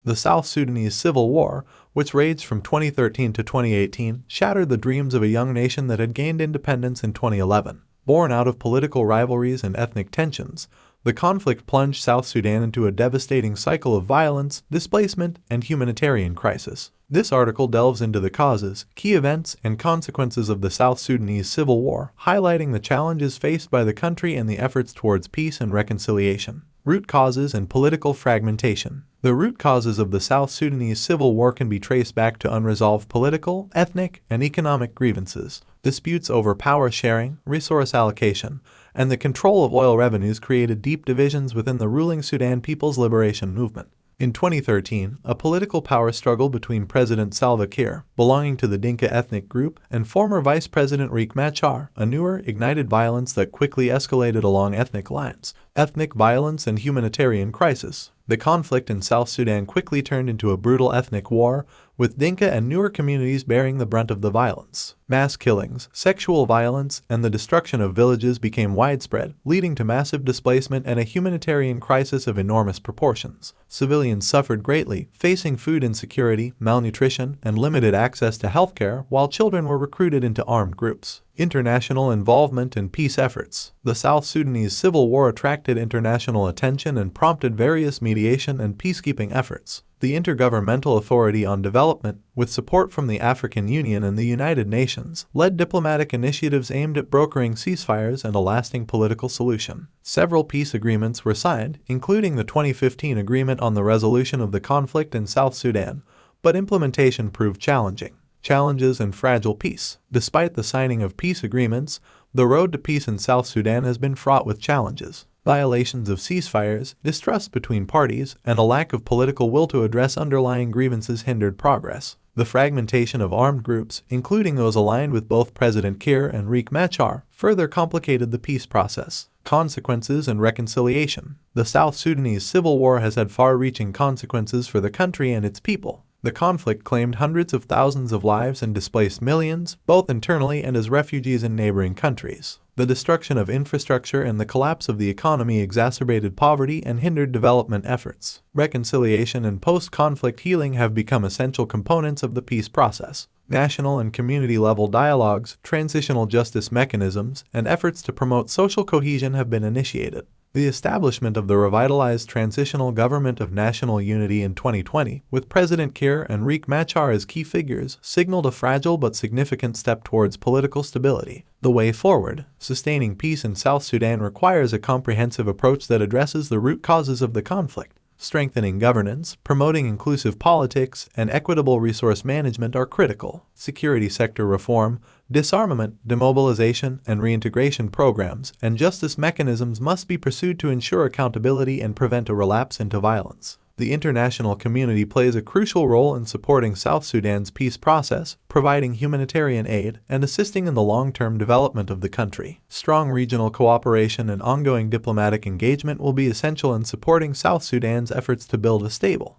The South Sudanese Civil War, which raged from 2013 to 2018, shattered the dreams of a young nation that had gained independence in 2011. Born out of political rivalries and ethnic tensions, the conflict plunged South Sudan into a devastating cycle of violence, displacement, and humanitarian crisis. This article delves into the causes, key events, and consequences of the South Sudanese Civil War, highlighting the challenges faced by the country and the efforts towards peace and reconciliation. Root causes and political fragmentation. The root causes of the South Sudanese Civil War can be traced back to unresolved political, ethnic, and economic grievances. Disputes over power sharing, resource allocation, and the control of oil revenues created deep divisions within the ruling Sudan People's Liberation Movement. In 2013, a political power struggle between President Salva Kiir, belonging to the Dinka ethnic group, and former Vice President Riek Machar, a newer, ignited violence that quickly escalated along ethnic lines. Ethnic violence and humanitarian crisis. The conflict in South Sudan quickly turned into a brutal ethnic war, with Dinka and newer communities bearing the brunt of the violence. Mass killings, sexual violence, and the destruction of villages became widespread, leading to massive displacement and a humanitarian crisis of enormous proportions. Civilians suffered greatly, facing food insecurity, malnutrition, and limited access to healthcare, while children were recruited into armed groups. International involvement in peace efforts. The South Sudanese Civil War attracted international attention and prompted various mediation and peacekeeping efforts. The Intergovernmental Authority on Development, with support from the African Union and the United Nations, led diplomatic initiatives aimed at brokering ceasefires and a lasting political solution. Several peace agreements were signed, including the 2015 Agreement on the Resolution of the Conflict in South Sudan, but implementation proved challenging. Challenges and fragile peace. Despite the signing of peace agreements, the road to peace in South Sudan has been fraught with challenges. Violations of ceasefires, distrust between parties, and a lack of political will to address underlying grievances hindered progress. The fragmentation of armed groups, including those aligned with both President Kiir and Riek Machar, further complicated the peace process. Consequences and reconciliation. The South Sudanese Civil War has had far-reaching consequences for the country and its people. The conflict claimed hundreds of thousands of lives and displaced millions, both internally and as refugees in neighboring countries. The destruction of infrastructure and the collapse of the economy exacerbated poverty and hindered development efforts. Reconciliation and post-conflict healing have become essential components of the peace process. National and community-level dialogues, transitional justice mechanisms, and efforts to promote social cohesion have been initiated. The establishment of the revitalized Transitional Government of National Unity in 2020, with President Kiir and Riek Machar as key figures, signaled a fragile but significant step towards political stability. The way forward, sustaining peace in South Sudan requires a comprehensive approach that addresses the root causes of the conflict. Strengthening governance, promoting inclusive politics, and equitable resource management are critical. Security sector reform, disarmament, demobilization, and reintegration programs, and justice mechanisms must be pursued to ensure accountability and prevent a relapse into violence. The international community plays a crucial role in supporting South Sudan's peace process, providing humanitarian aid, and assisting in the long-term development of the country. Strong regional cooperation and ongoing diplomatic engagement will be essential in supporting South Sudan's efforts to build a stable,